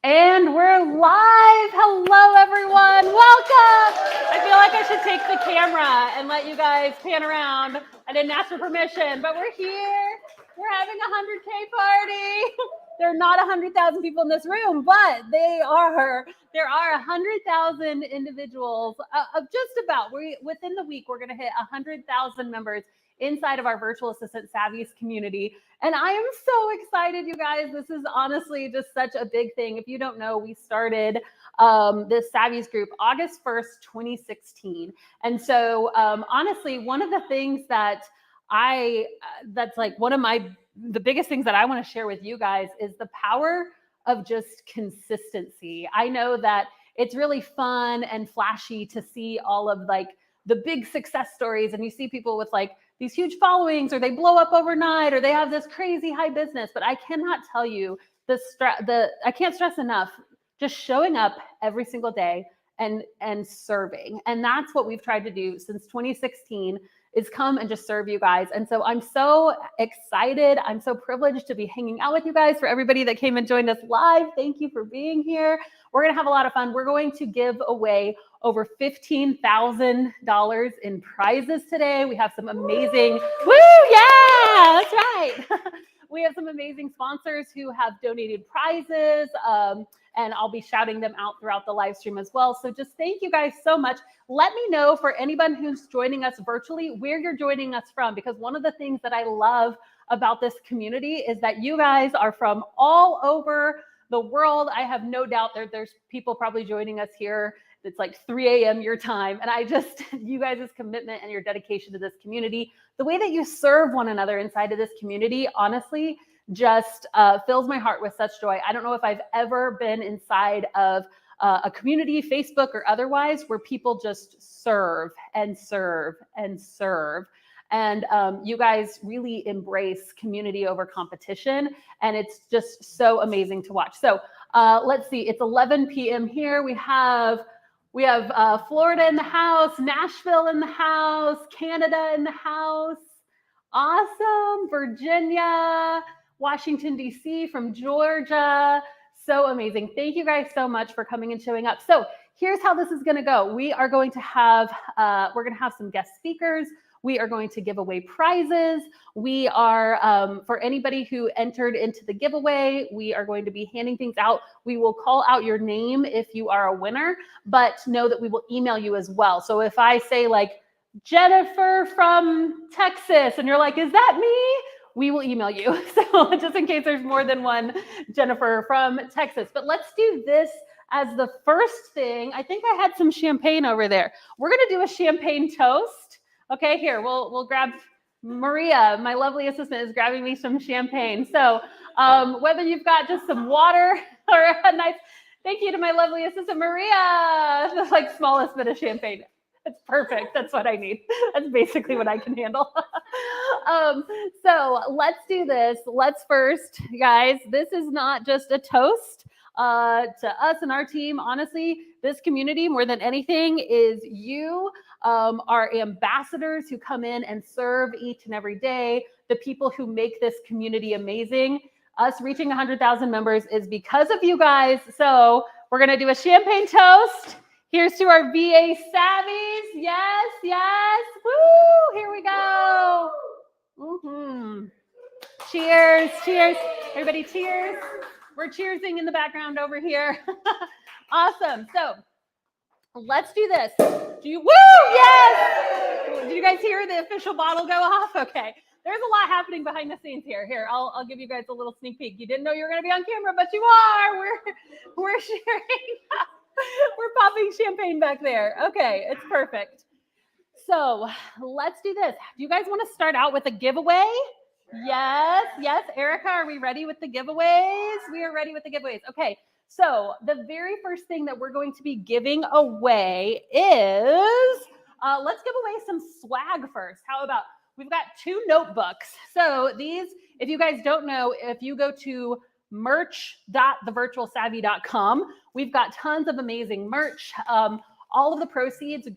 And we're live. Hello, everyone. Welcome. I feel like I should take the camera and let you guys pan around. I didn't ask for permission, but we're here. We're having a 100K party. There are not 100,000 people in this room, but there are 100,000 individuals of just about. Within the week, we're going to hit 100,000 members inside of our virtual assistant Savvy's community. And I am so excited, you guys. This is honestly just such a big thing. If you don't know, we started this Savvy's group August 1st, 2016. And so honestly, one of the things that's like one of the biggest things that I want to share with you guys is the power of just consistency. I know that it's really fun and flashy to see all of like the big success stories, and you see people with like these huge followings, or they blow up overnight, or they have this crazy high business. But I cannot tell you I can't stress enough, just showing up every single day and serving. And that's what we've tried to do since 2016, is come and just serve you guys. And so I'm so excited. I'm so privileged to be hanging out with you guys. For everybody that came and joined us live, thank you for being here. We're going to have a lot of fun. We're going to give away over $15,000 in prizes today. We have some amazing, yeah, that's right. We have some amazing sponsors who have donated prizes, and I'll be shouting them out throughout the live stream as well. So just thank you guys so much. Let me know, for anyone who's joining us virtually, where you're joining us from, because one of the things that I love about this community is that you guys are from all over the world. I have no doubt there's people probably joining us here. It's like 3 a.m. your time. And you guys' commitment and your dedication to this community, the way that you serve one another inside of this community, honestly, just fills my heart with such joy. I don't know if I've ever been inside of a community, Facebook or otherwise, where people just serve and serve and serve. And you guys really embrace community over competition. And it's just so amazing to watch. So let's see, it's 11 p.m. here. We have Florida in the house, Nashville in the house, Canada in the house. Awesome. Virginia, Washington, D.C., from Georgia. So amazing. Thank you guys so much for coming and showing up. So here's how this is going to go. We're going to have some guest speakers. We are going to give away prizes. We are, for anybody who entered into the giveaway, we are going to be handing things out. We will call out your name if you are a winner, but know that we will email you as well. So if I say like Jennifer from Texas, and you're like, is that me? We will email you. So just in case there's more than one Jennifer from Texas. But let's do this as the first thing. I think I had some champagne over there. We're going to do a champagne toast. Okay, here, we'll grab, Maria, my lovely assistant, is grabbing me some champagne. So whether you've got just some water or a nice, thank you to my lovely assistant, Maria, the like smallest bit of champagne. It's perfect. That's what I need. That's basically what I can handle. So let's do this. Let's first, guys, this is not just a toast to us and our team. Honestly, this community, more than anything, is you, our ambassadors who come in and serve each and every day, the people who make this community amazing. Us reaching 100,000 members is because of you guys. So we're going to do a champagne toast. Here's to our VA Savvies. Yes, yes. Woo! Here we go. Mm-hmm. Cheers, cheers. Everybody cheers. We're cheersing in the background over here. Awesome. So let's do this. Woo! Yes! Did you guys hear the official bottle go off? Okay. There's a lot happening behind the scenes here. Here, I'll give you guys a little sneak peek. You didn't know you were going to be on camera, but you are. We're sharing. We're popping champagne back there. Okay, it's perfect. So let's do this. Do you guys want to start out with a giveaway? Yes, yes. Erica, are we ready with the giveaways? We are ready with the giveaways. Okay, so the very first thing that we're going to be giving away is, let's give away some swag first. How about, we've got 2 notebooks. So these, if you guys don't know, if you go to merch.thevirtualsavvy.com, we've got tons of amazing merch. All of the proceeds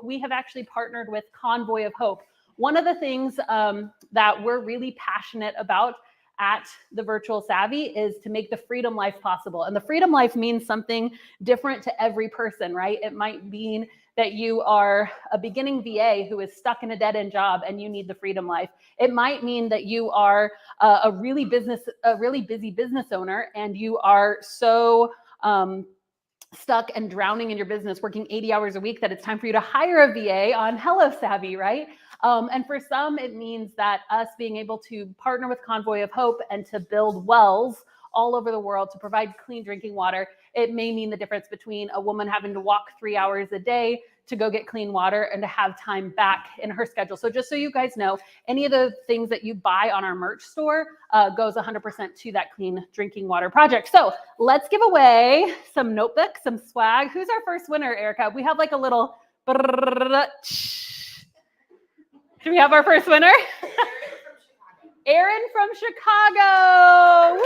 we have actually partnered with Convoy of Hope. One of the things that we're really passionate about at the Virtual Savvy is to make the freedom life possible. And the freedom life means something different to every person, right? It might mean that you are a beginning VA who is stuck in a dead-end job and you need the freedom life. It might mean that you are a really busy business owner and you are so stuck and drowning in your business, working 80 hours a week, that it's time for you to hire a VA on Hello Savvy, right? And for some, it means that us being able to partner with Convoy of Hope and to build wells all over the world to provide clean drinking water, it may mean the difference between a woman having to walk 3 hours a day to go get clean water and to have time back in her schedule. So just so you guys know, any of the things that you buy on our merch store goes 100% to that clean drinking water project. So let's give away some notebooks, some swag. Who's our first winner, Erica? We have like a little... Do we have our first winner? Erin from Chicago. Woo!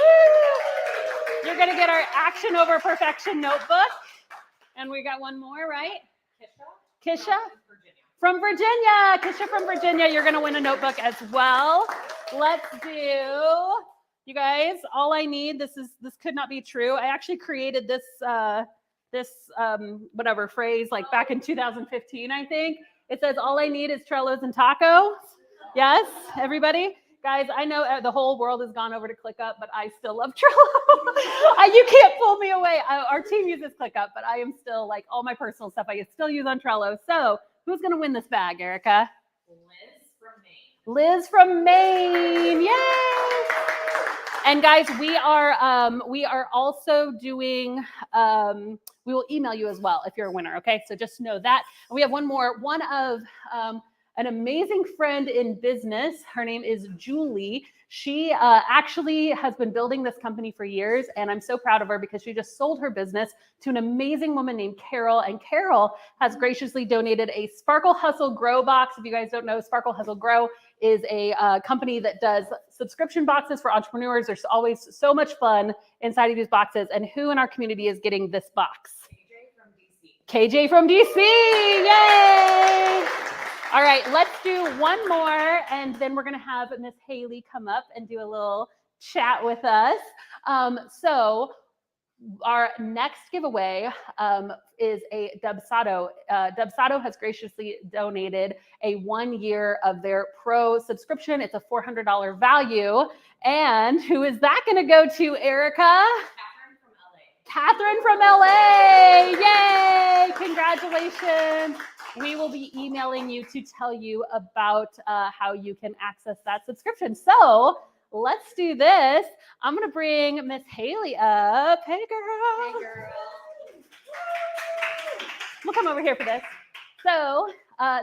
You're going to get our Action Over Perfection notebook. And we got one more, right? Kisha? From Virginia. Kisha from Virginia. You're going to win a notebook as well. Let's do, you guys, all I need, this could not be true. I actually created this whatever phrase like back in 2015, I think. It says, all I need is Trellos and tacos. Yes, everybody? Guys, I know the whole world has gone over to ClickUp, but I still love Trello. You can't pull me away. Our team uses ClickUp, but I am still like all my personal stuff I still use on Trello. So who's going to win this bag, Erica? Liz from Maine. Yay! And guys, we are also doing, we will email you as well if you're a winner, okay? So just know that. And we have one more, one of an amazing friend in business. Her name is Julie. She actually has been building this company for years, and I'm so proud of her because she just sold her business to an amazing woman named Carol, and Carol has graciously donated a Sparkle Hustle Grow box. If you guys don't know, Sparkle Hustle Grow is a company that does subscription boxes for entrepreneurs. There's always so much fun inside of these boxes, and who in our community is getting this box? KJ from DC, yay! All right, let's do one more, and then we're gonna have Miss Haley come up and do a little chat with us. So our next giveaway is a Dubsado. Dubsado has graciously donated a 1 year of their pro subscription. It's a $400 value. And who is that gonna go to, Erica? Catherine from LA, yay, congratulations. We will be emailing you to tell you about how you can access that subscription. So let's do this. I'm gonna bring Miss Haley up. Hey girl. Hey girl. We'll come over here for this. So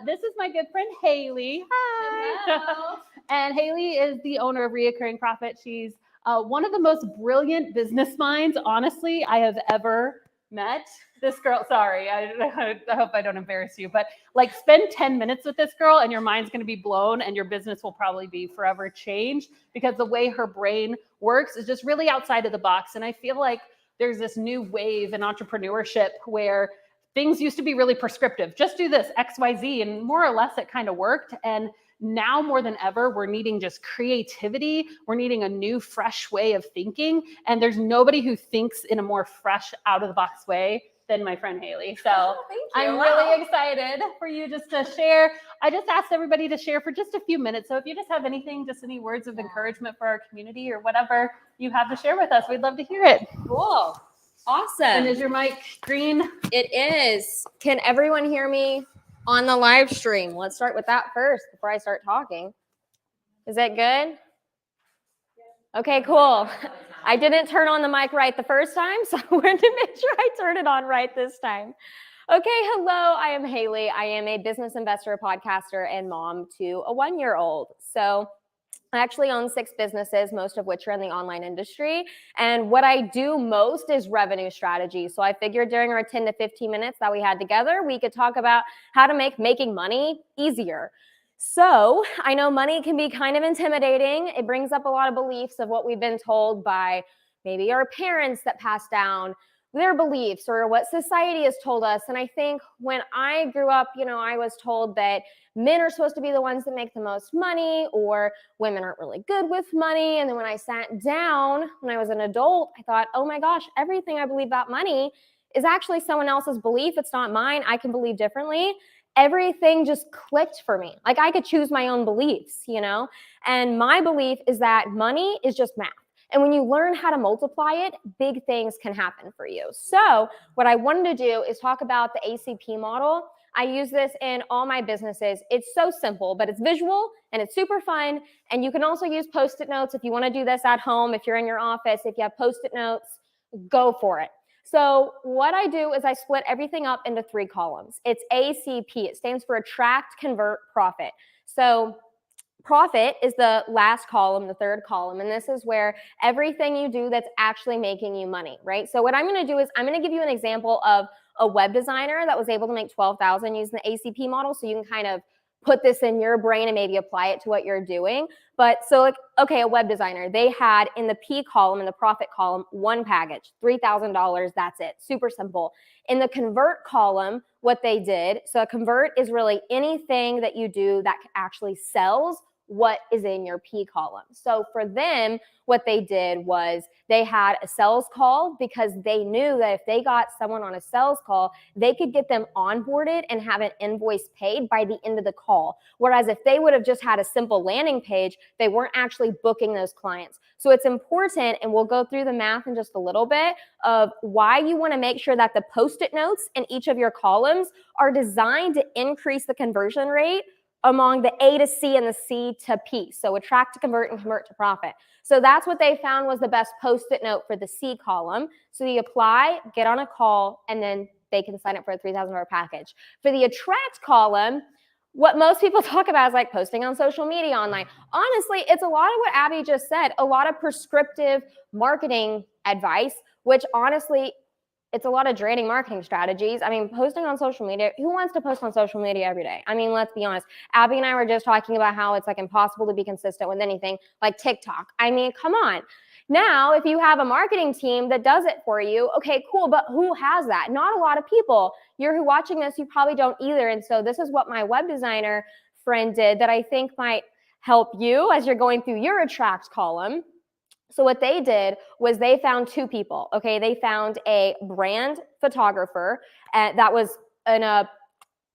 this is my good friend Haley. Hi. Hello. And Haley is the owner of Reoccurring Profit. She's one of the most brilliant business minds, honestly, I have ever met. This girl, sorry, I hope I don't embarrass you, but like spend 10 minutes with this girl and your mind's going to be blown and your business will probably be forever changed because the way her brain works is just really outside of the box. And I feel like there's this new wave in entrepreneurship where things used to be really prescriptive. Just do this, X, Y, Z, and more or less it kind of worked. And now more than ever, we're needing just creativity. We're needing a new, fresh way of thinking. And there's nobody who thinks in a more fresh, out of the box way than my friend Haley. So I'm really excited for you just to share. I just asked everybody to share for just a few minutes. So if you just have anything, just any words of encouragement for our community or whatever you have to share with us, we'd love to hear it. Cool. Awesome. And is your mic green? It is. Can everyone hear me on the live stream? Let's start with that first before I start talking. Is that good? Okay, cool. I didn't turn on the mic right the first time, so I wanted to make sure I turn it on right this time. Okay, hello, I am Haley. I am a business investor, podcaster, and mom to a 1-year-old. So I actually own 6 businesses, most of which are in the online industry. And what I do most is revenue strategy. So I figured during our 10 to 15 minutes that we had together, we could talk about how to make making money easier. So I know money can be kind of intimidating. It brings up a lot of beliefs of what we've been told by maybe our parents that passed down their beliefs or what society has told us. And I think when I grew up, I was told that men are supposed to be the ones that make the most money, or women aren't really good with money. And then when I sat down, when I was an adult, I thought, oh my gosh, everything I believe about money is actually someone else's belief. It's not mine. I can believe differently. Everything just clicked for me. Like I could choose my own beliefs, and my belief is that money is just math. And when you learn how to multiply it, big things can happen for you. So what I wanted to do is talk about the ACP model. I use this in all my businesses. It's so simple, but it's visual and it's super fun. And you can also use Post-it notes if you want to do this at home, if you're in your office, if you have Post-it notes, go for it. So what I do is I split everything up into 3 columns. It's ACP. It stands for Attract, Convert, Profit. So profit is the last column, the 3rd column, and this is where everything you do that's actually making you money, right? So what I'm going to do is I'm going to give you an example of a web designer that was able to make $12,000 using the ACP model, so you can kind of put this in your brain and maybe apply it to what you're doing. But so like, okay, a web designer, they had in the P column, in the profit column, 1 package, $3,000, that's it, super simple. In the convert column, what they did, so a convert is really anything that you do that actually sells what is in your P column. So for them, what they did was they had a sales call because they knew that if they got someone on a sales call, they could get them onboarded and have an invoice paid by the end of the call. Whereas if they would have just had a simple landing page, they weren't actually booking those clients. So it's important, and we'll go through the math in just a little bit, of why you want to make sure that the Post-it notes in each of your columns are designed to increase the conversion rate among the A to C and the C to P. So attract to convert and convert to profit. So that's what they found was the best Post-it note for the C column. So you apply, get on a call, and then they can sign up for a $3,000 package. For the attract column, what most people talk about is like posting on social media online. Honestly, it's a lot of what Abby just said, a lot of prescriptive marketing advice, which honestly, it's a lot of draining marketing strategies. I mean, posting on social media, who wants to post on social media every day? I mean, let's be honest. Abby and I were just talking about how it's like impossible to be consistent with anything like TikTok. I mean, come on. Now, if you have a marketing team that does it for you, okay, cool, but who has that? Not a lot of people. You're watching this, you probably don't either. And so this is what my web designer friend did that I think might help you as you're going through your attract column. So what they did was they found 2 people, okay? They found a brand photographer that was in a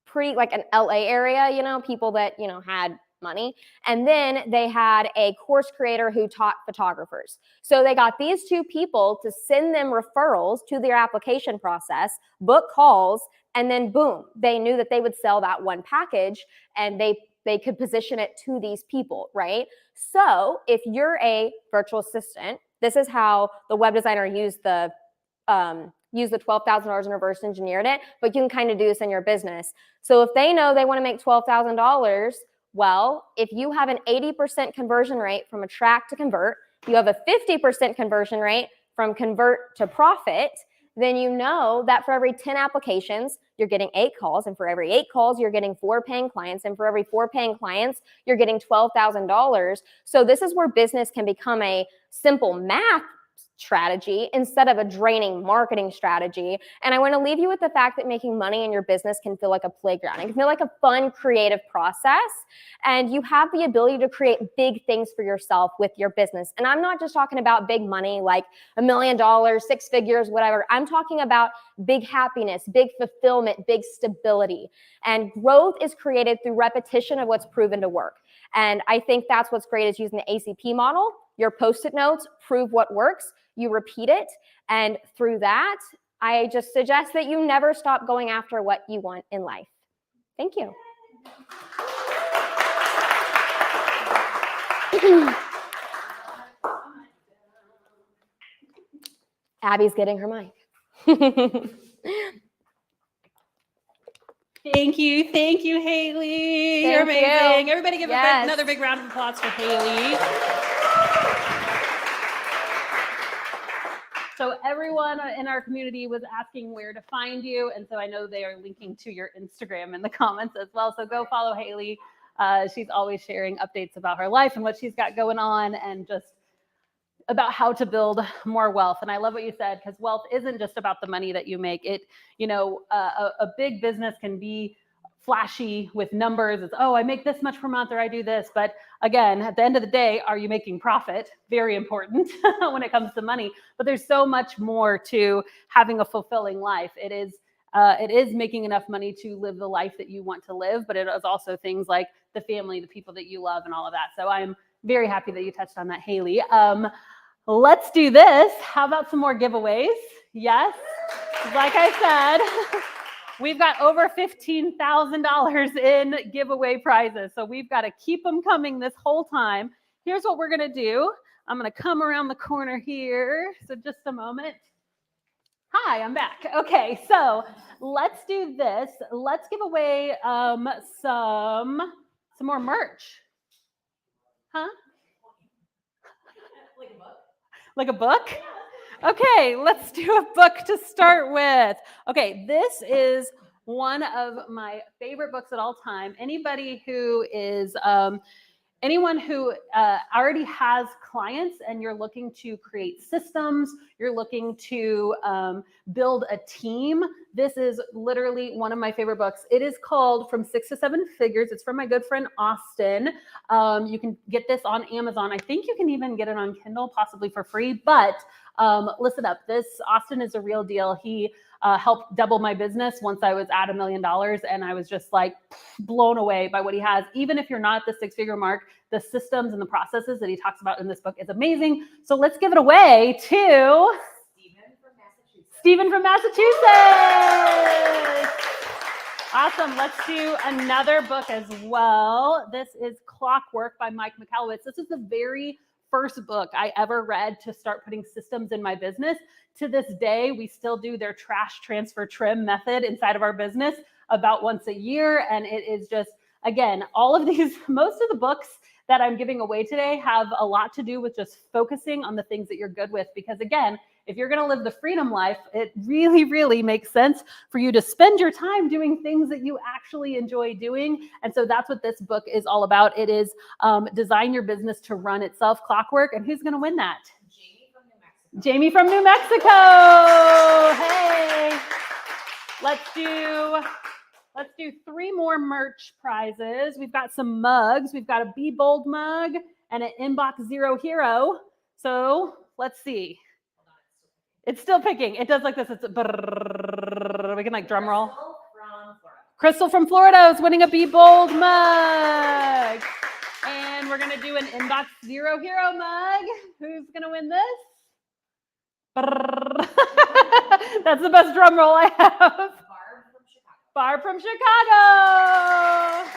pretty, like an LA area, people that, had money. And then they had a course creator who taught photographers. So they got these 2 people to send them referrals to their application process, book calls, and then boom, they knew that they would sell that 1 package, and they could position it to these people, right? So if you're a virtual assistant, this is how the web designer used the $12,000 and reverse engineered it, but you can kind of do this in your business. So if they know they want to make $12,000, well, if you have an 80% conversion rate from attract to convert, you have a 50% conversion rate from convert to profit, then you know that for every 10 applications, you're getting 8 calls. And for every 8 calls, you're getting 4 paying clients. And for every 4 paying clients, you're getting $12,000. So this is where business can become a simple math strategy instead of a draining marketing strategy. And I want to leave you with the fact that making money in your business can feel like a playground. It can feel like a fun, creative process. And you have the ability to create big things for yourself with your business. And I'm not just talking about big money, like $1 million, 6 figures, whatever. I'm talking about big happiness, big fulfillment, big stability. And growth is created through repetition of what's proven to work. And I think that's what's great is using the ACP model. Your Post-it notes prove what works. You repeat it. And through that, I just suggest that you never stop going after what you want in life. Thank you. Abby's getting her mic. Thank you, Haley. Thank You're amazing. you. Everybody give another big round of applause for Haley. So everyone in our community was asking where to find you, and so I know they are linking to your Instagram in the comments as well. So go follow Haley. She's always sharing updates about her life and what she's got going on, and just about how to build more wealth. And I love what you said, because wealth isn't just about the money that you make. It, a big business can be flashy with numbers. It's, oh, I make this much per month, or I do this. But again, at the end of the day, are you making profit? Very important when it comes to money. But there's so much more to having a fulfilling life. It is making enough money to live the life that you want to live, but it is also things like the family, the people that you love, and all of that. So I'm very happy that you touched on that, Haley. Let's do this. How about some more giveaways? Yes. Like I said, we've got over $15,000 in giveaway prizes. So we've got to keep them coming this whole time. Here's what we're going to do. I'm going to come around the corner here. So just a moment. Hi, I'm back. Okay, so let's do this. Let's give away some more merch. Huh? Like a book? Okay, let's do a book to start with. Okay, this is one of my favorite books at all time. Anyone who already has clients and you're looking to create systems, you're looking to build a team, this is literally one of my favorite books. It is called From 6 to 7 Figures. It's from my good friend, Austin. You can get this on Amazon. I think you can even get it on Kindle, possibly for free. But listen up, Austin is a real deal. He helped double my business once I was at $1 million. And I was just like blown away by what he has. Even if you're not at the 6-figure mark, the systems and the processes that he talks about in this book is amazing. So let's give it away to Stephen from Massachusetts. Awesome. Let's do another book as well. This is Clockwork by Mike Michalowicz. This is the very first book I ever read to start putting systems in my business. To this day, we still do their trash transfer trim method inside of our business about once a year. And it is just, again, all of these, most of the books that I'm giving away today have a lot to do with just focusing on the things that you're good with. Because again, if you're going to live the freedom life, it really, really makes sense for you to spend your time doing things that you actually enjoy doing. And so that's what this book is all about. It is Design Your Business to Run Itself, Clockwork. And who's going to win that? Jamie from New Mexico. Hey, let's do 3 more merch prizes. We've got some mugs. We've got a Be Bold mug and an Inbox Zero Hero. So let's see. It's still picking. It does like this. It's we can like drum roll. Crystal from Florida is winning a Be Bold mug. And we're going to do an Inbox Zero Hero mug. Who's going to win this? That's the best drum roll I have. Barb from Chicago.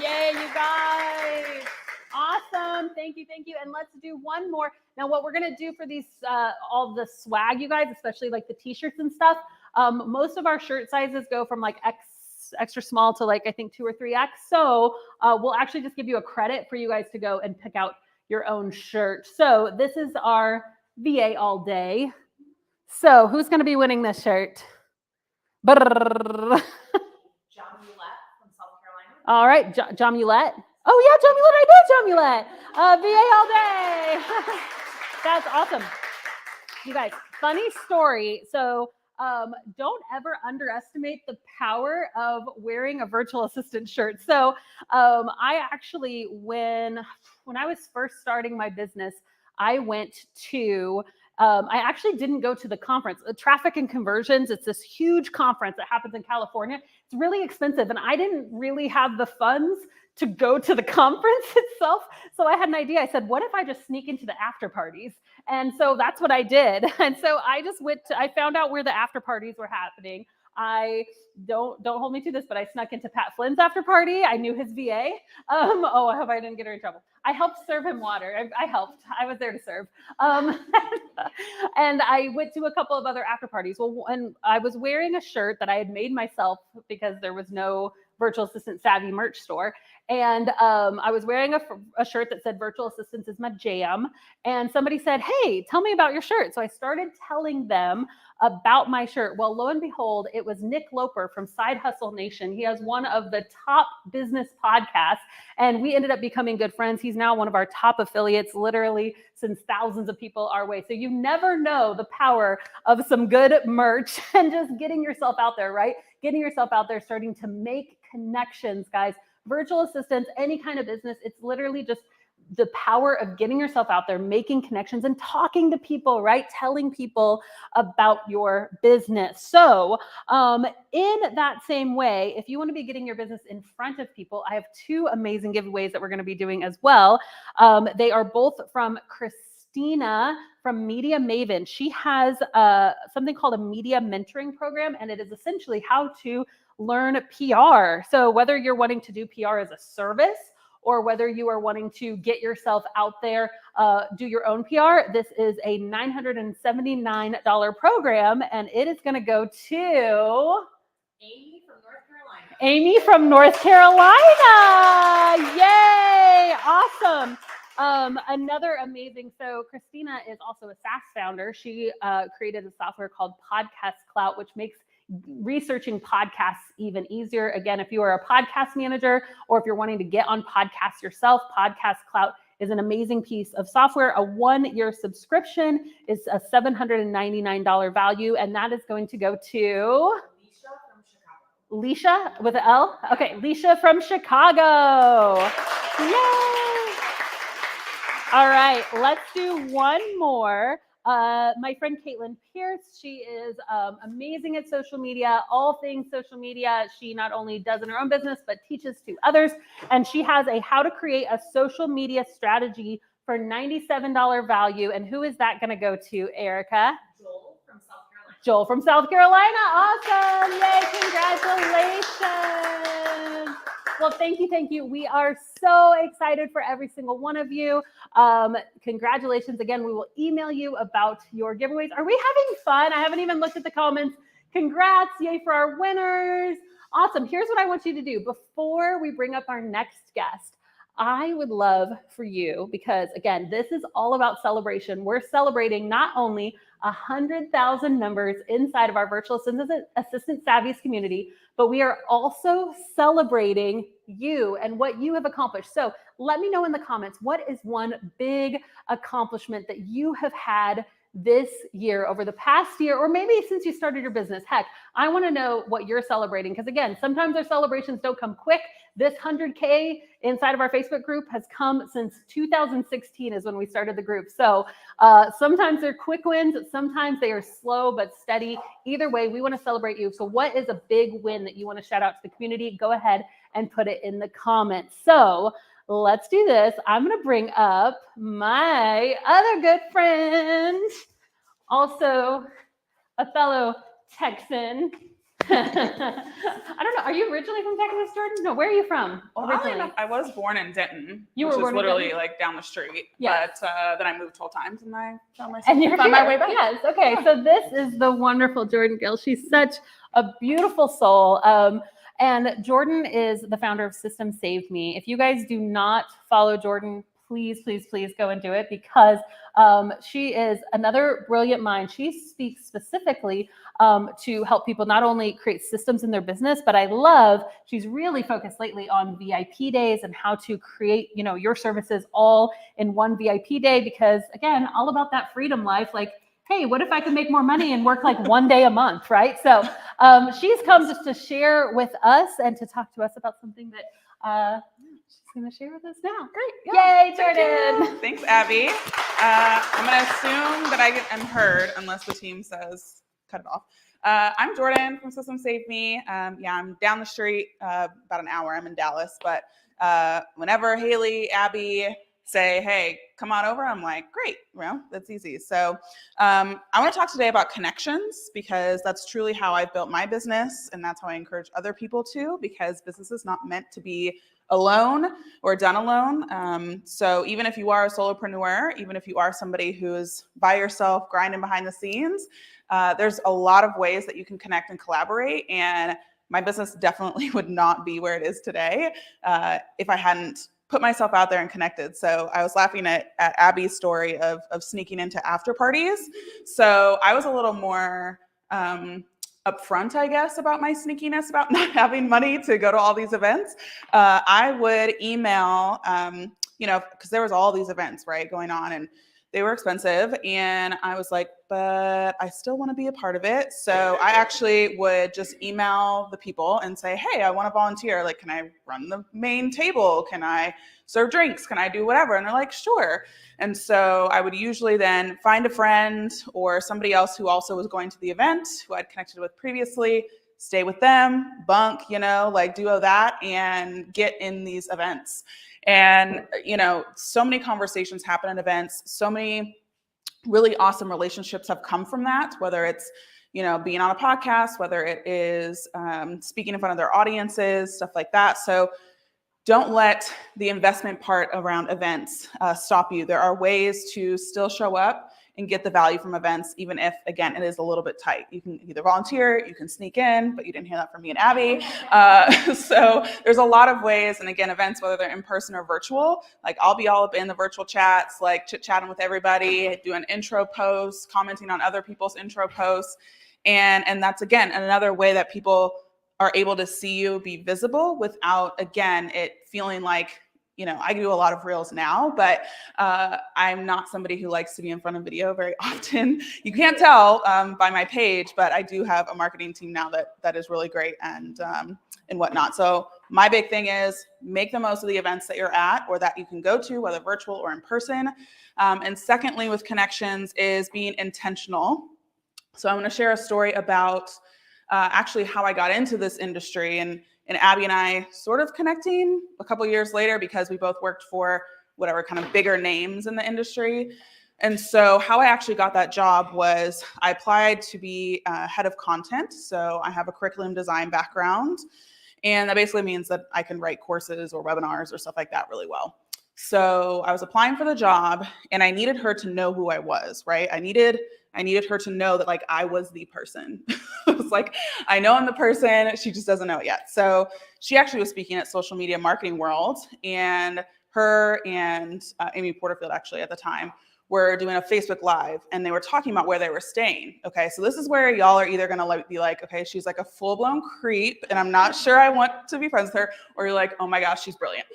Yay, you guys. Awesome. Thank you. And let's do one more. Now, what we're going to do for these, all the swag, you guys, especially like the t-shirts and stuff, most of our shirt sizes go from like extra small to like, I think 2 or 3X. So we'll actually just give you a credit for you guys to go and pick out your own shirt. So this is our VA all day. So who's going to be winning this shirt? John Mulette from South Carolina. All right, John Mulette. Oh yeah, John Mulette. I know John Mulette. VA all day. That's awesome. You guys, funny story. So don't ever underestimate the power of wearing a virtual assistant shirt. So I actually, when I was first starting my business, I went to, I actually didn't go to the conference. Traffic and Conversions, it's this huge conference that happens in California. It's really expensive, and I didn't really have the funds to go to the conference itself. So I had an idea. I said, what if I just sneak into the after parties? And so that's what I did. And so I just I found out where the after parties were happening. I don't hold me to this, but I snuck into Pat Flynn's after party. I knew his VA. I hope I didn't get her in trouble. I helped serve him water. I helped. I was there to serve. And I went to a couple of other after parties. Well, and I was wearing a shirt that I had made myself because there was no Virtual Assistant Savvy merch store. And I was wearing a shirt that said Virtual Assistants is my jam. And somebody said, hey, tell me about your shirt. So I started telling them about my shirt. Well, lo and behold, it was Nick Loper from Side Hustle Nation. He has one of the top business podcasts, and we ended up becoming good friends. He's now one of our top affiliates, literally sends thousands of people our way. So you never know the power of some good merch and just getting yourself out there, right? Getting yourself out there, starting to make connections, guys. Virtual assistants, any kind of business, it's literally just the power of getting yourself out there, making connections and talking to people, right? Telling people about your business. So in that same way, if you want to be getting your business in front of people, I have two amazing giveaways that we're going to be doing as well. They are both from Christina from Media Maven. She has something called a media mentoring program, and it is essentially how to learn PR. So whether you're wanting to do PR as a service or whether you are wanting to get yourself out there, do your own PR, this is a $979 program, and it is going to go to Amy from North Carolina. Amy from North Carolina. Yay! Awesome. Another amazing, so Christina is also a SaaS founder. She created a software called Podcast Clout, which makes researching podcasts even easier. Again, if you are a podcast manager or if you're wanting to get on podcasts yourself, Podcast Clout is an amazing piece of software. A 1-year subscription is a $799 value, and that is going to go to Leisha with an L? Okay, Leisha from Chicago. Yay! All right, let's do one more. My friend Caitlin Pierce, she is amazing at social media, all things social media. She not only does in her own business, but teaches to others. And she has a how to create a social media strategy for $97 value. And who is that going to go to, Erica? Joel from South Carolina. Joel from South Carolina. Awesome. Yay, congratulations. Well, thank you. Thank you. We are so excited for every single one of you. Congratulations again. We will email you about your giveaways. Are we having fun? I haven't even looked at the comments. Congrats. Yay for our winners. Awesome. Here's what I want you to do before we bring up our next guest. I would love for you, because again, this is all about celebration. We're celebrating not only 100,000 members inside of our Virtual Assistant Savvies community, but we are also celebrating you and what you have accomplished. So let me know in the comments, what is one big accomplishment that you have had this year, over the past year, or maybe since you started your business? Heck, I want to know what you're celebrating, because again, sometimes our celebrations don't come quick. This 100K inside of our Facebook group has come since 2016 is when we started the group. So sometimes they're quick wins, sometimes they are slow but steady. Either way, we want to celebrate you. So what is a big win that you want to shout out to the community? Go ahead and put it in the comments. So let's do this. I'm going to bring up my other good friend, also a fellow Texan. I don't know. Are you originally from Texas, Jordan? No, where are you from? Oddly enough, I was born in Denton, You which were born is in literally Denton? like down the street. Yeah. But then I moved 12 times and I found myself And you're on my here. way back. Yes. Okay. So this is the wonderful Jordan Gill. She's such a beautiful soul. And Jordan is the founder of System Saved Me. If you guys do not follow Jordan, please, please, please go and do it, because she is another brilliant mind. She speaks specifically to help people not only create systems in their business, but I love, she's really focused lately on VIP days and how to create, you know, your services all in one VIP day, because again, all about that freedom life. Like, hey, what if I could make more money and work like one day a month, right? So she's come just to share with us and to talk to us about something that she's going to share with us now. Great. Yay, Thank Jordan. you. Thanks, Abby. I'm going to assume that I'm heard unless the team says cut it off. I'm Jordan from System Save Me. Yeah, I'm down the street, about an hour. I'm in Dallas. But whenever Haley, Abby say, hey, come on over, I'm like, great. Well, that's easy. So I want to talk today about connections, because that's truly how I've built my business. And that's how I encourage other people to, because business is not meant to be alone or done alone. So even if you are a solopreneur, even if you are somebody who is by yourself, grinding behind the scenes, there's a lot of ways that you can connect and collaborate. And my business definitely would not be where it is today if I hadn't put myself out there and connected. So I was laughing at Abby's story of sneaking into after parties. So I was a little more upfront, I guess, about my sneakiness, about not having money to go to all these events. I would email, because there was all these events, right, going on, and they were expensive. And I was like, but I still want to be a part of it. So I actually would just email the people and say, hey, I want to volunteer. Like, can I run the main table? Can I serve drinks? Can I do whatever? And they're like, sure. And so I would usually then find a friend or somebody else who also was going to the event, who I'd connected with previously, stay with them, bunk, do all that and get in these events. And, so many conversations happen at events. So many really awesome relationships have come from that, whether it's, being on a podcast, whether it is speaking in front of their audiences, stuff like that. So don't let the investment part around events stop you. There are ways to still show up and get the value from events, even if, again, it is a little bit tight. You can either volunteer, you can sneak in, but you didn't hear that from me and Abby. So there's a lot of ways, and again, events, whether they're in person or virtual, like I'll be all up in the virtual chats, like chit-chatting with everybody, do an intro post, commenting on other people's intro posts. And that's, again, another way that people are able to see you, be visible without, again, it feeling like, I do a lot of reels now, but I'm not somebody who likes to be in front of video very often. You can't tell by my page, but I do have a marketing team now that is really great and whatnot. So my big thing is make the most of the events that you're at or that you can go to, whether virtual or in person. And secondly, with connections is being intentional. So I'm going to share a story about actually how I got into this industry and Abby and I sort of connecting a couple years later because we both worked for whatever kind of bigger names in the industry. And so how I actually got that job was I applied to be head of content. So I have a curriculum design background, and that basically means that I can write courses or webinars or stuff like that really well. So I was applying for the job and I needed her to know who I was, right? I needed her to know that like I was the person. I was like, I know I'm the person, she just doesn't know it yet. So she actually was speaking at Social Media Marketing World, and her and Amy Porterfield actually at the time were doing a Facebook Live, and they were talking about where they were staying. Okay, so this is where y'all are either gonna be like, okay, she's like a full-blown creep and I'm not sure I want to be friends with her, or you're like, oh my gosh, she's brilliant.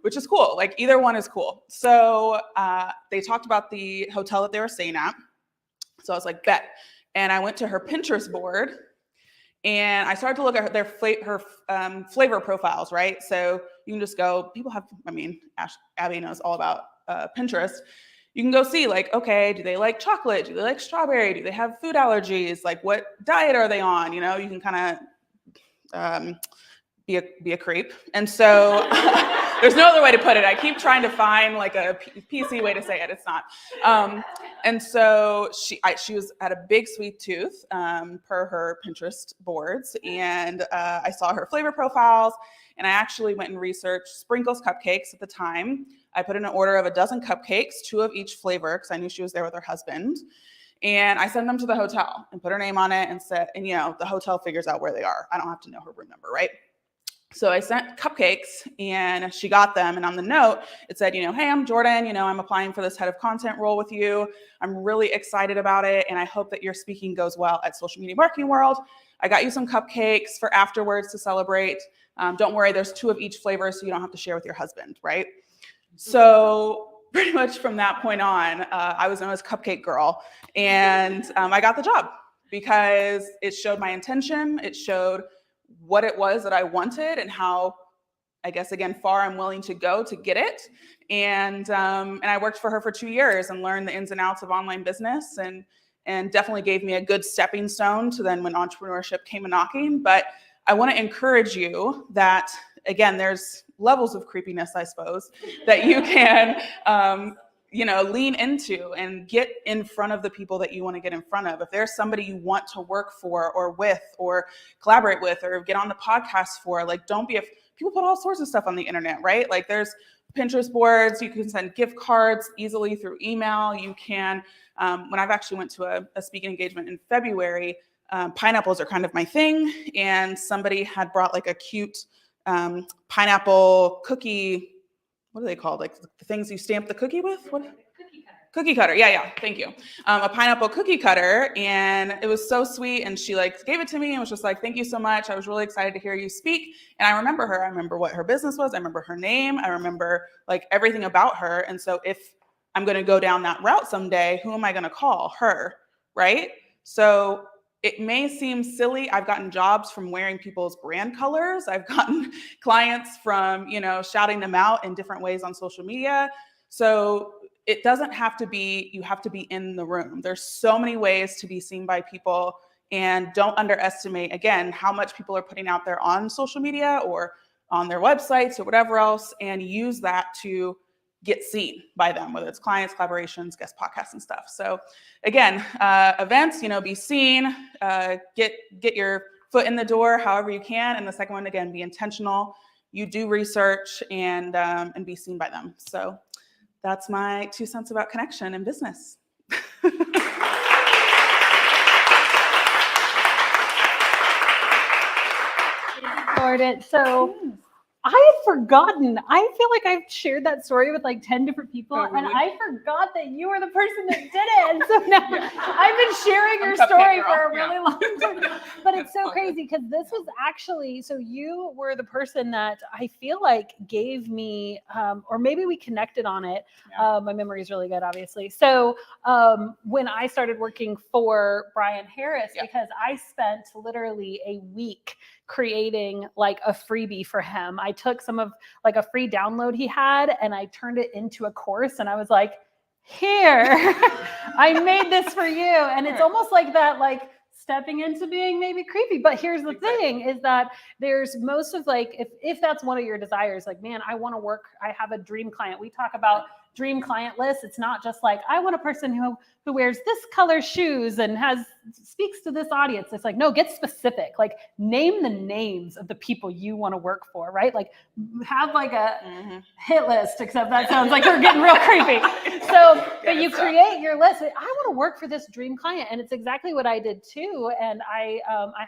Which is cool, like either one is cool. So they talked about the hotel that they were staying at. So I was like, bet. And I went to her Pinterest board and I started to look at her flavor profiles, right? So you can just go, Abby knows all about Pinterest. You can go see like, okay, do they like chocolate? Do they like strawberry? Do they have food allergies? Like what diet are they on? You can kind of be a creep. And so there's no other way to put it. I keep trying to find like a PC way to say it. It's not. And so she was at a big sweet tooth per her Pinterest boards. And I saw her flavor profiles, and I actually went and researched Sprinkles cupcakes at the time. I put in an order of 12 cupcakes, 2 of each flavor, because I knew she was there with her husband. And I sent them to the hotel and put her name on it and said, and the hotel figures out where they are. I don't have to know her room number, right? So I sent cupcakes and she got them. And on the note, it said, hey, I'm Jordan. I'm applying for this head of content role with you. I'm really excited about it. And I hope that your speaking goes well at Social Media Marketing World. I got you some cupcakes for afterwards to celebrate. Don't worry, there's 2 of each flavor, so you don't have to share with your husband, right? So pretty much from that point on, I was known as Cupcake Girl. And I got the job because it showed my intention. It showed what it was that I wanted and how, I guess, again, far I'm willing to go to get it. And I worked for her for 2 years and learned the ins and outs of online business and definitely gave me a good stepping stone to then when entrepreneurship came a knocking. But I want to encourage you that, again, there's levels of creepiness, I suppose, that you can lean into and get in front of the people that you want to get in front of. If there's somebody you want to work for or with or collaborate with or get on the podcast for, like, don't be people put all sorts of stuff on the internet, right? Like there's Pinterest boards, you can send gift cards easily through email. You can, when I've actually went to a speaking engagement in February, pineapples are kind of my thing, and somebody had brought like a cute pineapple cookie. What are they called? Like the things you stamp the cookie with? What? Cookie cutter. Yeah. Thank you. A pineapple cookie cutter. And it was so sweet. And she like gave it to me and was just like, thank you so much. I was really excited to hear you speak. And I remember her. I remember what her business was. I remember her name. I remember like everything about her. And so if I'm going to go down that route someday, who am I going to call? Her. Right. So it may seem silly. I've gotten jobs from wearing people's brand colors. I've gotten clients from, shouting them out in different ways on social media. So it doesn't have to be, you have to be in the room. There's so many ways to be seen by people, and don't underestimate, again, how much people are putting out there on social media or on their websites or whatever else, and use that to get seen by them, whether it's clients, collaborations, guest podcasts and stuff. So again, events, be seen, get your foot in the door however you can. And the second one, again, be intentional. You do research and be seen by them. So that's my 2 cents about connection in business. Jordan. So I had forgotten. I feel like I've shared that story with like 10 different people, Oh, really? and I forgot that you were the person that did it. And so now I've been sharing your Cupcake story girl. for a really long time. But it's so Okay. crazy because this was actually, so you were the person that I feel like gave me, or maybe we connected on it. Yeah. My memory is really good, obviously. So when I started working for Brian Harris, Yeah. because I spent literally a week creating like a freebie for him. I took some of like a free download he had and I turned it into a course, and I was like, here, I made this for you. And it's almost like that, like stepping into being maybe creepy. But here's the thing is that there's most of like, if that's one of your desires, like, man, I want to work, I have a dream client. We talk about dream client lists. It's not just like, I want a person who wears this color shoes and speaks to this audience. It's like, no, get specific, like name the names of the people you want to work for, right? Like have like a hit list, except that sounds like we're getting real creepy. So, but you create your list. I want to work for this dream client. And it's exactly what I did too. And I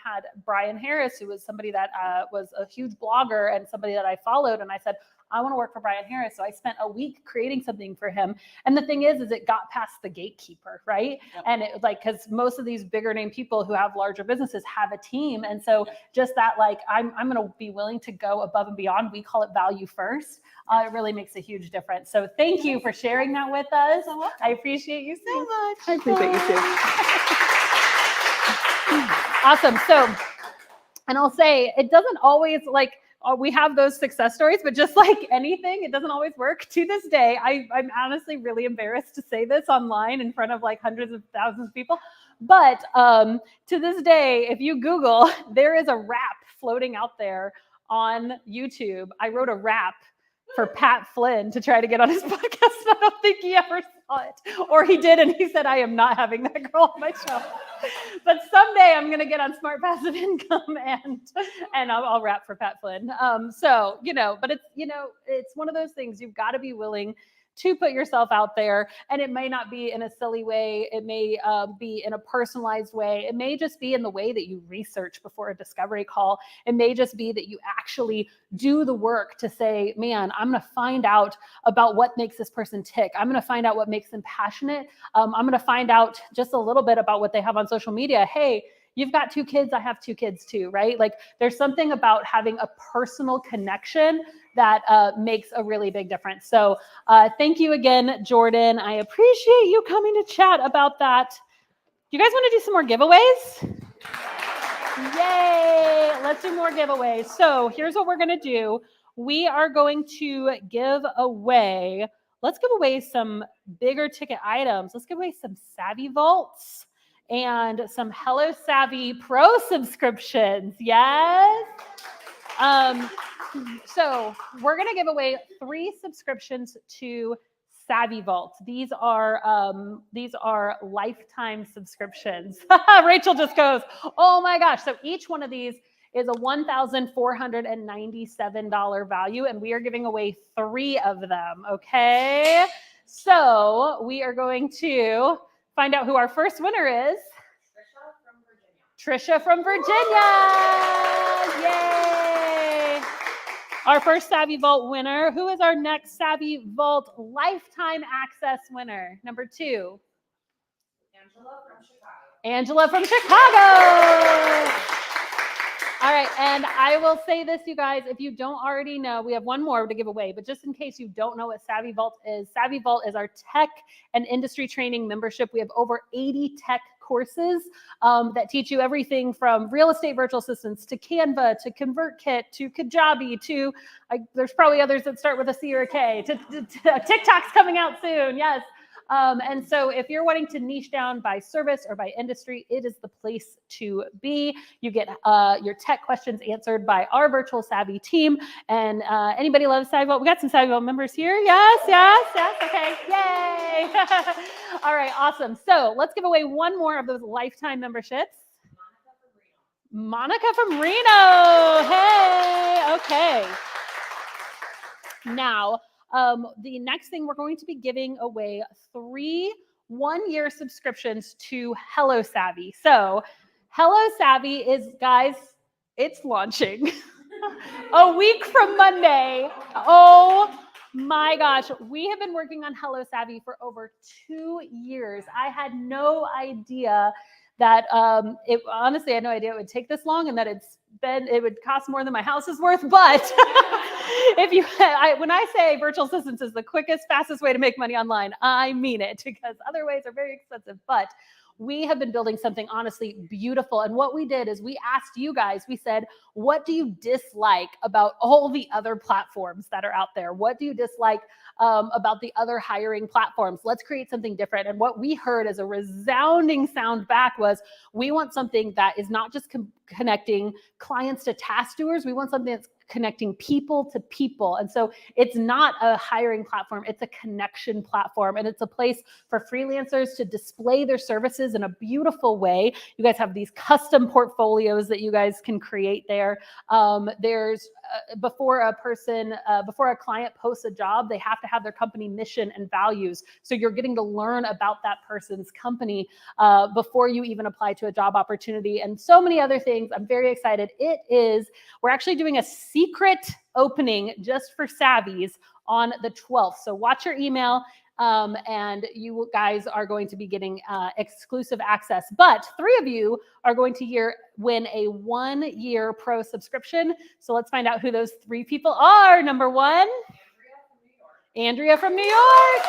had Brian Harris, who was somebody that was a huge blogger and somebody that I followed. And I said, I want to work for Brian Harris. So I spent a week creating something for him. And the thing is it got past the gatekeeper, right? Yep. And it like, because most of these bigger name people who have larger businesses have a team. And so just that, like, I'm going to be willing to go above and beyond. We call it value first. It really makes a huge difference. So thank you for sharing that with us. I appreciate you so much. I appreciate you too. Awesome. So, and I'll say it doesn't always like, we have those success stories, but just like anything, it doesn't always work. To this day, I'm honestly really embarrassed to say this online in front of like hundreds of thousands of people. But to this day, if you Google, there is a rap floating out there on YouTube. I wrote a rap for Pat Flynn to try to get on his podcast. I don't think he ever saw it, or he did, and he said, I am not having that girl on my show. But someday I'm going to get on Smart Passive Income and I'll rap for Pat Flynn. So, but it's one of those things you've got to be willing to put yourself out there. And it may not be in a silly way. It may be in a personalized way. It may just be in the way that you research before a discovery call. It may just be that you actually do the work to say, man, I'm going to find out about what makes this person tick. I'm going to find out what makes them passionate. I'm going to find out just a little bit about what they have on social media. Hey, you've got 2 kids. I have 2 kids too, right? Like there's something about having a personal connection that makes a really big difference. So thank you again, Jordan. I appreciate you coming to chat about that. You guys want to do some more giveaways? Yay! Let's do more giveaways. So here's what we're going to do. We are going to give away, let's give away some bigger ticket items. Let's give away some Savvy Vaults and some Hello Savvy Pro subscriptions. Yes? So we're going to give away 3 subscriptions to Savvy Vault. These are lifetime subscriptions. Rachel just goes, oh my gosh. So each one of these is a $1,497 value, and we are giving away 3 of them. Okay. So we are going to find out who our first winner is. Trisha from Virginia. Yay. Our first Savvy Vault winner. Who is our next Savvy Vault lifetime access winner? Number 2. Angela from Chicago. All right, and I will say this, you guys, if you don't already know, we have one more to give away, but just in case you don't know what Savvy Vault is our tech and industry training membership. We have over 80 tech courses that teach you everything from real estate virtual assistants to Canva to ConvertKit to Kajabi to, there's probably others that start with a C or a K, to TikTok's coming out soon, yes. And so if you're wanting to niche down by service or by industry, it is the place to be. You get your tech questions answered by our virtual Savvy team. And anybody loves Savvy Vault? We got some Savvy Vault members here. Yes. Okay. Yay. All right. Awesome. So let's give away one more of those lifetime memberships. Monica from Reno. Hey. Okay. Now, the next thing, we're going to be giving away 3 one-year subscriptions to Hello Savvy. So Hello Savvy is, guys, it's launching a week from Monday. Oh my gosh, we have been working on Hello Savvy for over 2 years. I had no idea that honestly, I had no idea it would take this long and that it would cost more than my house is worth. But when I say virtual assistants is the quickest, fastest way to make money online, I mean it, because other ways are very expensive. But we have been building something honestly beautiful. And what we did is we asked you guys, we said, what do you dislike about all the other platforms that are out there? What do you dislike about the other hiring platforms? Let's create something different. And what we heard as a resounding sound back was, we want something that is not just connecting clients to task doers. We want something that's connecting people to people. And so it's not a hiring platform, it's a connection platform. And it's a place for freelancers to display their services in a beautiful way. You guys have these custom portfolios that you guys can create there. There's before a client posts a job, they have to have their company mission and values. So you're getting to learn about that person's company before you even apply to a job opportunity, and so many other things. I'm very excited. We're actually doing a secret opening just for Savvies on the 12th. So watch your email. And you guys are going to be getting exclusive access. But 3 of you are going to win a 1-year pro subscription. So let's find out who those 3 people are. Number 1, Andrea from New York.